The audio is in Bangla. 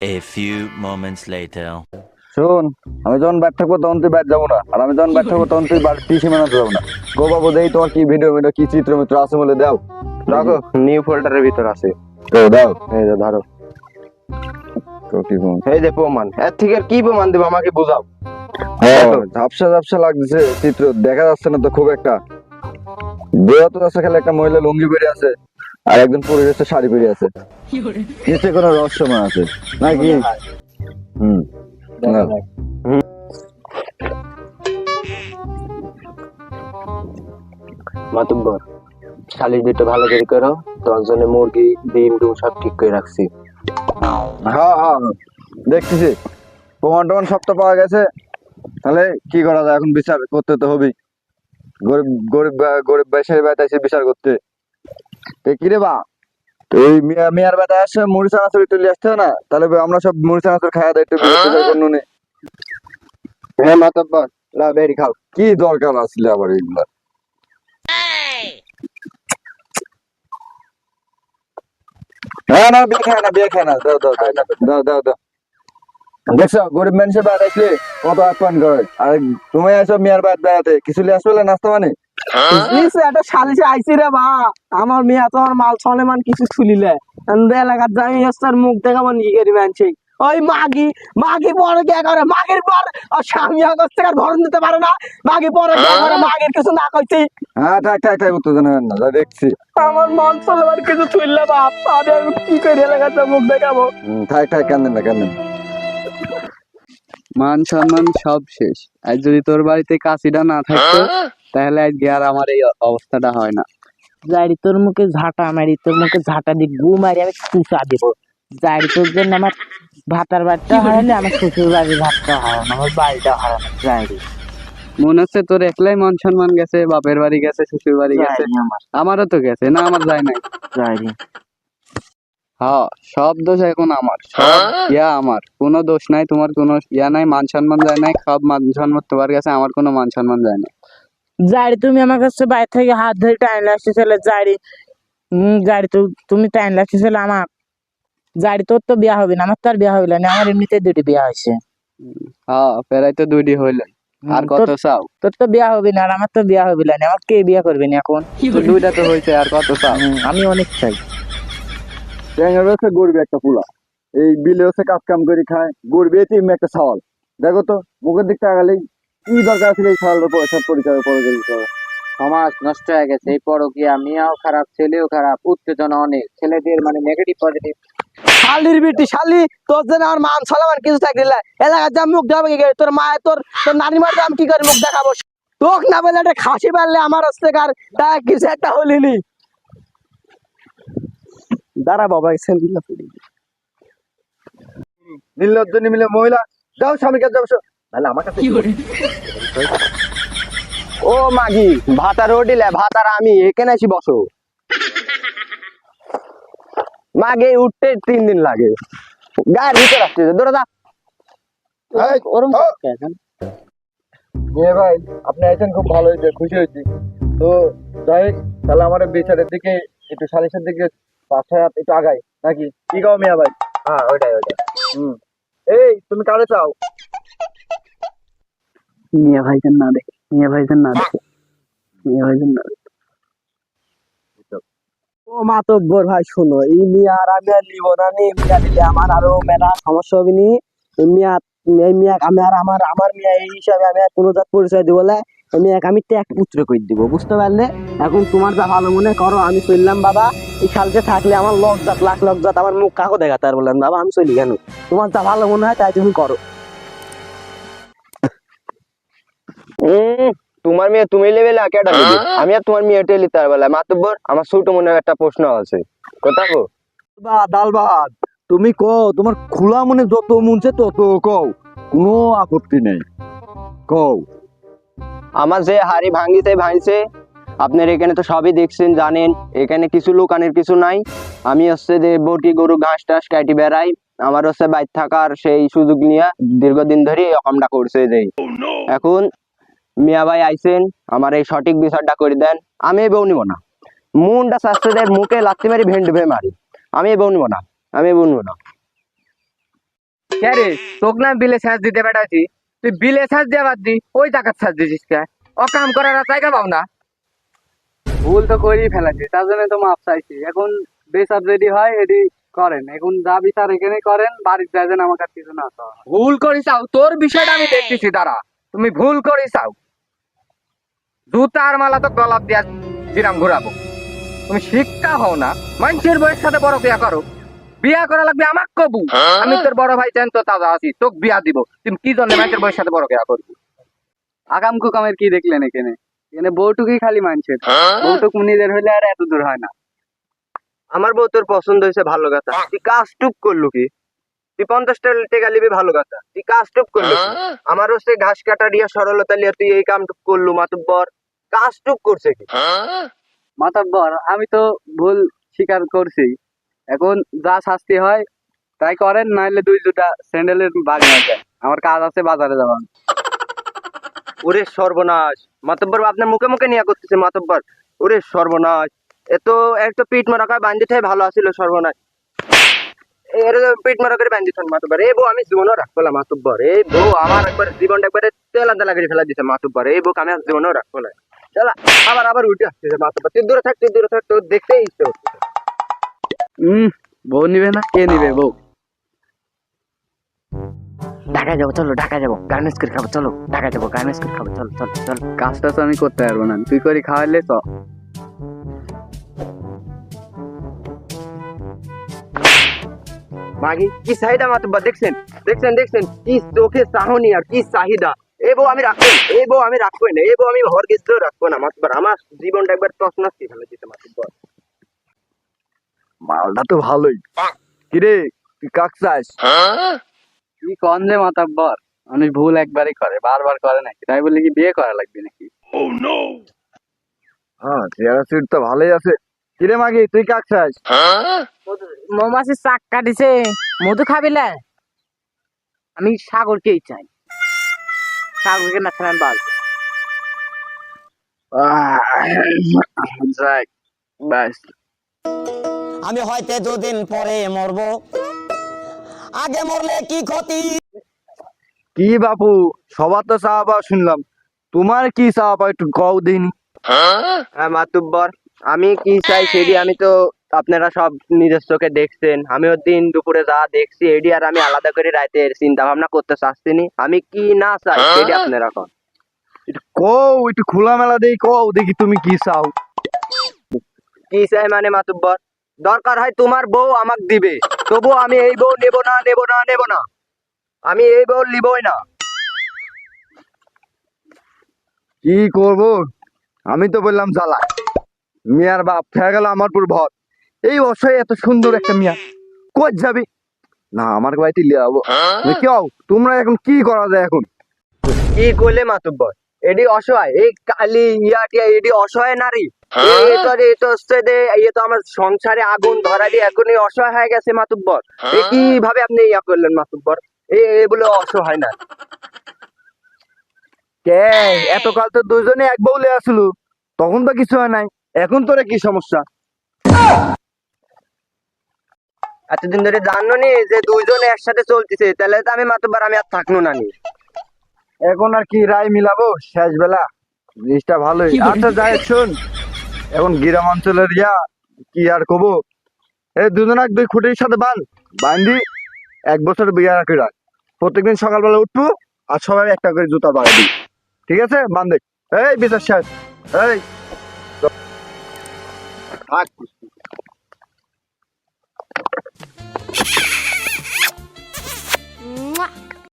A few moments later. শোন, আমি যখন ব্যাট থাকবো তখন তুই ব্যাট যাবো না, আর আমি যখন ব্যাট থাকবো তখন তুই টিসি সীমানাতে যাবো না। গো বাবু, দেই তোমার কি ভিডিও কি চিত্র মিত্র আছে বলে দাও। রাখো, নিউ ফোল্ডারের ভিতর আছে। তো দাও। এই যে ধরো, তো কি বল? এই যে প্রমাণ। এর থেকে আর কি প্রমাণ দেবো আমাকে বোঝাও। ঝাপসা ঝাপসা লাগতেছে চিত্র, দেখা যাচ্ছে না তো খুব একটা। বোঝা তো যাচ্ছে খালি একটা মহিলা লুঙ্গি পরে আছে আর একজন পরে যাচ্ছে শাড়ি পরে আছে। নিশ্চয় কোনো রহস্যময় আছে নাকি? হুম, নাও। মাতুব্বর, শালিশ দুটো ভালো করে করো। তোমার জন্য মুরগি ডিম টুম সব ঠিক করে রাখছি। হ্যাঁ হ্যাঁ, দেখতেছি প্রমাণ টমান সব তো পাওয়া গেছে। তাহলে কি করা যায় এখন? বিচার করতে তো হবেই। গরিব গরিব গরিব বেশাই বেতাইছে বিচার করতে। তো কি রে বা, এই মিয়ার বেটা আসছে মুড়ি চানাচুরি তুলে আসতে না, তাহলে আমরা সব মুড়ি চানাচুর খাওয়া দায়িত্ব বিচার করুন। হ্যাঁ মাতুব্বর, লাও বেরি খাও। কি দরকার আসলে আবার এগুলা? হ্যাঁ না, বিয়ে খায় না, বিয়ে খায় না, দাও দাও দাও দাও দাও দাও। দেখছো গরিব মানুষের বাদ আসলে কত আপ্যায়ন করে, আর তুমি আসো মিয়ার বাদ বেড়াতে, কিছু লিয়ে আসলে নাস্তা মানে একটা সালিশে আইসি রে বা, আমার মেয়ে তোমার মাল ছলে মান কিছু খুলিলে এলাকার যাই তার মুখ দেখাবো নি করি মানছি। ওই মাগি মাগি পরে কে করে, মাগির পর আর স্বামী আগস্ট থেকে ধরন দিতে পারে না, মাগি পরে কে করে, মাগির কিছু না কইছি। হ্যাঁ থাক থাক থাক, উত্তেজনা হবেন না, যা দেখছি। আমার মাল ছলে মান কিছু তুললে বাপ, আমি কি করে এলাকাতে মুখ দেখাবো? থাক থাক, কান্দেন না কান্দেন। মান সম্মান সব শেষ। আজ যদি তোর বাড়িতে কাশিটা না থাকতো তাহলে আজকে আর আমার এই অবস্থাটা হয় না। যাইরি তোর মুখে ঝাঁটা মারি, তোর মুখে ঝাঁটা দি গু মারি আমি চুষা দিব। যাইরি তোর জন্য আমার ভাতার বাড়িটা হারালে আমার শ্বশুর বাড়ির ভাতটা হারানো, আমার বাড়িটা হারানো। যাইরি মনে হচ্ছে তোর একলাই মান সম্মান গেছে, বাপের বাড়ি গেছে, শ্বশুর বাড়ি গেছে। আমারও তো গেছে না, আমার যায় নাই। যাইরি হ্যাঁ, সব দোষ এখন আমার, সব ইয়া আমার, কোনো দোষ নাই, তোমার কোনো ইয়া নাই, মান সম্মান যায় নাই, সব মান সম্মান তোমার কাছে, আমার কোনো মান সম্মান যায় না। যাইরি তুমি আমার কাছে বাইরে থেকে হাত ধরে টাইম আসতেছিল। যাইরি যাইরি তুমি টাইম লাগতেছিল আমার। যাইরি তোর তো বিয়া হবে না, আমার তো আর বিয়া হবে না, আমার এমনিতে দুটি বিয়া হয়েছে। হ্যাঁ, প্রায় তো 2টি হইল, আর কত চাও? তোর তো বিয়া হবে না আর আমার তো বিয়া হবে না, আমার কে বিয়া করবে না এখন? তো 2টা তো হয়েছে, আর কত চাও? আমি অনেক চাই। ট্যাংরা হচ্ছে গরিব একটা পুলা, এই বিলে হচ্ছে কাজ কাম করে খায়, গরিব এতিম একটা সওয়াল। দেখো তো মুখের দিকটা আগালেই কি দরকার ছিল এই সওয়ালের পয়সা পরিচয় পরিচয় করা? সমাজ নষ্ট হয়ে গেছে, এই পরকীয়া, মেয়েও খারাপ ছেলেও খারাপ, উত্তেজনা অনেক, ছেলেদের মানে নেগেটিভ পজিটিভ। শালির বিটি শালি, তোর জন্য আমার মান ছলে মান কিছু থাকলে এলাকার যা মুখ দেখাবো কি করে? তোর মায়ের তোর তোর নানি মার আমি কি করে মুখ দেখাবো? তোক না বলে একটা খাসি পারলে আমার হচ্ছে কার তা কিছু একটা হলিনি। দাঁড়া বাবা, নির্লজ্জ নিমিলে মহিলা, যাও স্বামীর কাছে যাও। তাহলে আমার কাছে ও মাগি, ভাতার ওডিলে ভাতার আমি এখানে আসি বসো। মাগে উঠতে 3 দিন লাগে, গায়ের ভিতর আসতে ধরো দা। ওরম মেয়ে ভাই, আপনি আইছেন, খুব ভালো হয়েছে, খুশি হয়েছি। তো যাই হোক, তাহলে আমার বিচারের দিকে একটু সালিশের দিকে 5-6 হাত একটু আগাই নাকি? কি কও মিয়া ভাই? হ্যাঁ ওইটাই। এই তুমি কারে চাও? মিয়া ভাইজান না দেখে, মিয়া ভাইজান না দেখে, মিয়া ভাইজান না দেখে। ও মাতব্বর ভাই শোনো, এই মিয়া আর আমি আর নিব না, নি মিয়া দিলে আমার আরো মেলা সমস্যা হবে নি। এই মিয়া আমি আর আমার মিয়া এই হিসাবে আমি আর কোনো জাত পরিচয় দিব না। আমি আমি ট্যাগ পুত্র করে দিব, বুঝতে পারলে? এখন তোমার যা ভালো মনে করো, আমি চললাম বাবা। এই সালতে থাকলে আমার লজ্জাত, লাখ লজ্জাত, আমার মুখ কাকো দেখাতে আর বললেন বাবা, আমি চলি কেন? তোমার যা ভালো মনে হয় তাই তুমি করো। তোমার মেয়ে তুমি লেভেলে কেটা নেবে, আমি আর তোমার মেয়ে টেলি তার বেলা। মাতব্বর, আমার ছোট মনে একটা প্রশ্ন আছে, কথা কো। ডাল ভাত তুমি কও, তোমার খোলা মনে যত মনছে তত কও, কোনো আপত্তি নেই, কও। আমার যে হাড়ি ভাঙিছে, আপনার এখানে তো সবই দেখছেন, জানেন এখানে কিছু লুকানোর কিছু নাই। আমি হচ্ছে যে বটি গরু ঘাস টাস কাটি বেড়াই, আমার হচ্ছে বাইর থাকার সেই সুযোগ নিয়ে দীর্ঘদিন ধরে এরকমটা করছে। যে এখন মিয়া ভাই আইছেন, আমার এই সঠিক বিচারটা করে দেন। আমি এই বউ নিব না, মনটা শাস্ত্রদের মুখে লাত্তি মারি ভেন্ড ভে মারি। আমি এই বউ নিব না, আমি এই বউ নিব না। কে রে, তোকে না বিলে সাজ দিতে পাঠাচ্ছি, তুই বিলে সাজ দিয়ে বাদ দি ওই টাকার সাজ দিছিস কে? ও কাম করার আর জায়গা পাও না। ভুল তো করেই ফেলাছি, তার জন্য তো মাপ চাইছি। এখন বেসাব যদি হয় এটি করেন, এখন যা বিচার এখানে করেন, বাড়ির যাইবেন, আমার কাছে কিছু না চাওয়া। ভুল করিসাও, তোর বিষয়টা আমি দেখতেছি দাঁড়া। তুমি ভুল করিসাও, জুতার মালা তো গলাপ দিয়া দিরাম ঘুরাবো। তুমি শিক্ষা হও না, মানুষের বয়সের সাথে বড় বিয়া করো। বিয়া করা লাগবে আমাক কবু, আমি তোর বড় ভাই চান তো তাজা আছি, তোকে বিয়া দিব। তুমি কি জন্য মানুষের বয়সের সাথে বড় বিয়া করবি? আগাম কুকামের কি দেখলেন এখানে? এখানে বউটুকুই খালি মানছেন, বউটুক নিজের হইলে আর এত দূর হয় না। আমার বউ তোর পছন্দ হয়েছে, ভালো কথা। তুই কাজ টুক করলু কি? তুই 50 টাকা নিবি, ভালো কথা। তুই কাজ টুক করলু কি? আমার হচ্ছে ঘাস কাটা দিয়া সরলতা লিয়া তুই এই কাম টুক করলু, মাতুব্বর কাজ টুক করছে কি? মাতব্বর, আমি তো ভুল স্বীকার করছি, এখন যা শাস্তি হয় তাই করেন, নাইলে দুই দুটা স্যান্ডেলের বাগ না যায়। আমার কাজ আছে, বাজারে যাওয়া। ওরে সর্বনাশ, মাতব্বর আপনার মুখে মুখে নিয়ে করতেছে মাতব্বর। ওরে সর্বনাশ, এত একটা পিঠ মারা করে বান্ধিতে ভালো আছিল, সর্বনাশ। এর পিঠ মারা করে বান্ধিত মাতব্বর। এই বউ আমি জীবনও রাখবো না মাতব্বর। এই বউ আমার একবার জীবনটা একবারে তেলা তেলা করে ফেলা দিছে মাতব্বর। এই বউ আমি আর জীবনও রাখবো না। চলা, আবার আবার উঠে আসতেছে মাতব্বর। তুই দূরে থাক, তুই দূরে থাক, তোর দেখতেই ইচ্ছে হচ্ছে। বউ নিবে না, কে নিবে বউ? ঢাকা যাবো, চলো ঢাকা যাবো, গার্মেন্টস করে খাবো, চলো ঢাকা যাবো, গার্মেন্টস করে খাবো, চলো চলো চলো। কাজটা তো আমি করতে পারবো না, তুই করে খাওয়াইলে তো। মাগি কি চাহিদা মাতব্বর, দেখছেন দেখছেন দেখছেন কি চোখে চাহনি আর কি চাহিদা। এই বউ আমি রাখবো, এই বউ আমি রাখবোই না, এই বউ আমি ঘর গেছিলেও রাখবো না মাতব্বর। আমার জীবনটা একবার তছনছ করে ফেলে দিতে মাতব্বর। মালটা তো ভালোই। কিরে তুই কাক চাস? কি কন যে মাতাব্বর, মানুষ ভুল একবারই করে, বারবার করে নাকি? তাই বলে কি বিয়ে করা লাগবে নাকি? হ্যাঁ, চেহারা সিট তো ভালোই আছে। কিরে মাগি তুই কাক চাস? মৌমাছি চাক কাটিছে, মধু খাবিলে? আমি সাগরকেই চাই, সাগরকে না খেলেন বাস। যাক, ব্যাস। আমি হয়তো দুদিন পরে মরবো, আগে মরলে কি ক্ষতি? কি বাপু, সবার তো চা পাওয়া শুনলাম, তোমার কি চা পাওয়া একটু কও দিনি। হ্যাঁ মাতুব্বর, আমি কি চাই সেটি আমি তো আপনারা সব নিজের চোখে দেখছেন। আমিও দিন দুপুরে যা দেখছি এডি আর আমি আলাদা করে রাতের চিন্তা ভাবনা করতে চাচ্ছি নি। আমি কি না চাই সেটি আপনারা কন। একটু কও, একটু খোলামেলা দেই কও দেখি তুমি কি চাও। কি চাই মানে মাতুব্বর, দরকার হয় তোমার বউ আমাক দিবে, তবু আমি এই বউ নেব না নেব না নেব না, আমি এই বউ নিবই না। কি করব, আমি তো বললাম জ্বালা, মিয়ার বাপ হয়ে গেল আমার পুরো ভর। এই অসহায় এত সুন্দর একটা মিয়া কই যাবে না, আমার বাড়িতে লিয়ে যাবো। কেউ তোমরা এখন কি করা যায় এখন? কি করলে মাতুব্বর, এডি অসহায়, এই কালি ইয়াটিয়া এডি অসহায় নারী। এই তো হচ্ছে যে এই তো আমার সংসারে আগুন ধরা দিয়ে এখনই অসহায় হয়ে গেছে মাতুব্বর। এই কিভাবে আপনি ইয়া করলেন মাতুব্বর? এগুলো অসহায় না। কে এতকাল তো দুজনে এক বউলে আসলো, তখন তো কিছু হয় নাই, এখন তোরে কি সমস্যা? এতদিন ধরে জানো নি যে দুইজন একসাথে চলতেছে, তাহলে তো আমি মাতুব্বর আমি আর থাকলো না নি। এখন আর কি রায় মিলাবো শেষ বেলা, জিনিসটা ভালোই। আচ্ছা যাই হোক, শোন, এখন গ্রাম অঞ্চলের ইয়া কি আর কবো, এই দুজন এক দুই খুঁটির সাথে বান্ধি 1 বছর বিয়ে রাখি রাখ। প্রত্যেকদিন সকালবেলা উঠবো আর সবাই একটা করে জুতা বাড়াই দিই, ঠিক আছে? বান্ধে এই বিচার শেষ। এই থাক।